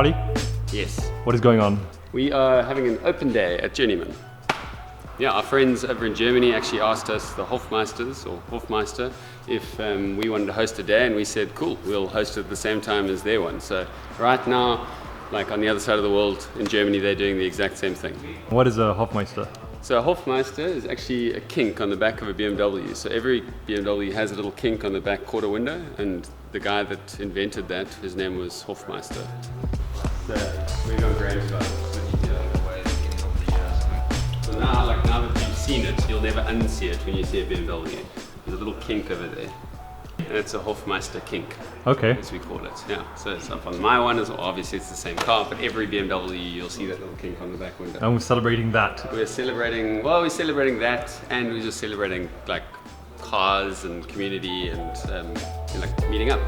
Harley? Yes. What is going on? We are having an open day at Journeymen. Yeah, our friends over in Germany actually asked us, the Hofmeisters or Hofmeister, if we wanted to host a day, and we said, cool, we'll host it at the same time as their one. So right now, like on the other side of the world in Germany, they're doing the exact same thing. What is a Hofmeister? So a Hofmeister is actually a kink on the back of a BMW. So every BMW has a little kink on the back quarter window, and the guy that invented that, his name was Hofmeister. So we're going grand about it. So now that you've seen it, you'll never unsee it when you see a BMW. There's a little kink over there. And it's a Hofmeister kink, Okay. as we call it. Yeah. So it's up on my one as well. Obviously it's the same car, but every BMW you'll see that little kink on the back window. And we're celebrating that. We're celebrating that, and we're just celebrating like cars and community and like meeting up.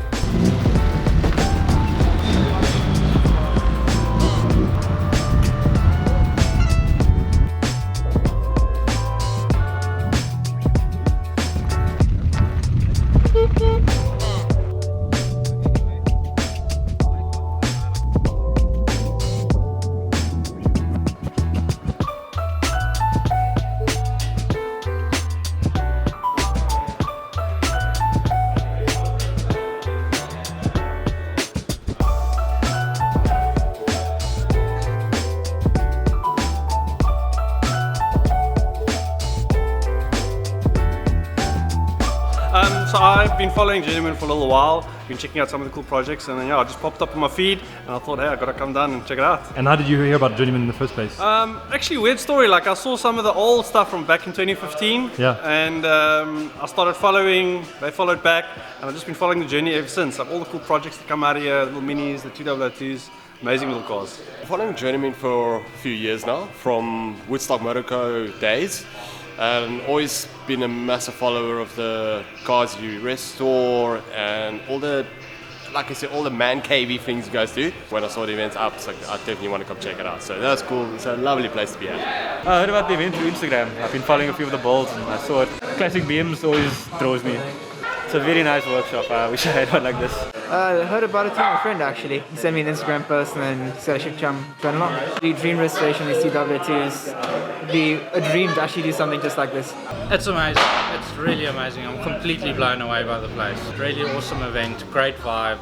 So I've been following Journeymen for a little while, been checking out some of the cool projects, and then yeah, it just popped up on my feed, and I thought, hey, I gotta come down and check it out. And how did you hear about Journeymen in the first place? Actually, weird story. Like I saw some of the old stuff from back in 2015, Yeah. and I started following. They followed back, and I've just been following the journey ever since. Like all the cool projects that come out of here, the little minis, the 200-2s, amazing little cars. Following Journeymen for a few years now, from Woodstock Motorco days. Always been a massive follower of the cars you restore and all the, like I said, all the man cavey things you guys do. When I saw the events up, it's like, I definitely want to come check it out. So that's cool. It's a lovely place to be at. I heard about the event through Instagram. I've been following a few of the builds and I saw it. Classic BMs always throws me. It's a very nice workshop. I wish I had one like this. I heard about it through my friend actually. He sent me an Instagram post and then he said I should come join along. The dream restoration, these CW2s, it'd be a dream to actually do something just like this. It's amazing. It's really amazing. I'm completely blown away by the place. Really awesome event, great vibe,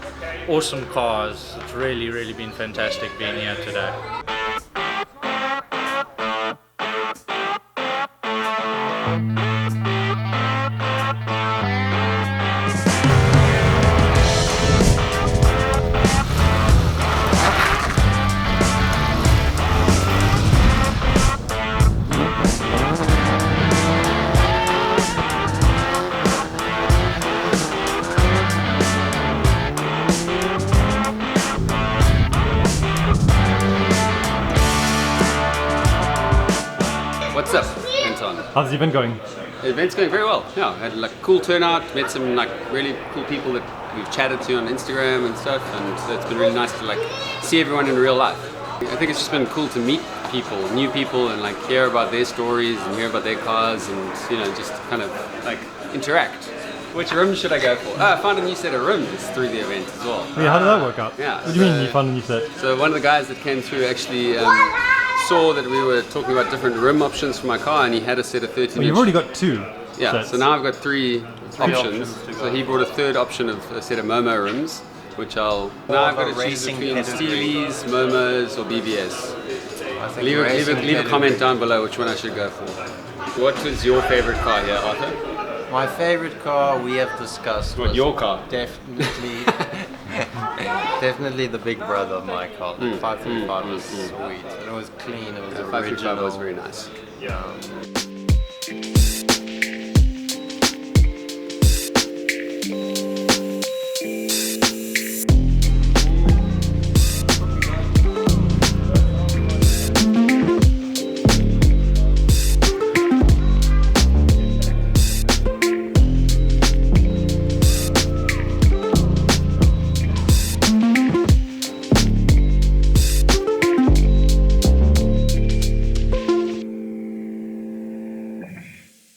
awesome cars. It's really, really been fantastic being here today. What's up, Anton? How's the event going? The event's going very well. Yeah, had like cool turnout, met some like really cool people that we've chatted to on Instagram and stuff, and so it's been really nice to like see everyone in real life. I think it's just been cool to meet people, new people, and like hear about their stories and hear about their cars, and just kind of like interact. Which room should I go for? I found a new set of rims through the event as well. Wait, how did that work out? Yeah. What do you mean you found a new set? So one of the guys that came through actually saw that we were talking about different rim options for my car, and he had a set of 13-inch. Well, you've already got two Yeah, sets. so now I've got three options. So he brought a third option of a set of Momo rims, which now I've got to choose between Steelies, Momos, or BBS. Leave a comment down below which one I should go for. What was your favorite car here, Arthur? My favorite car we have discussed What, was your car? definitely definitely the big brother of my car. The 535 was sweet. And it was clean, it was original. 535 was very nice. Yeah.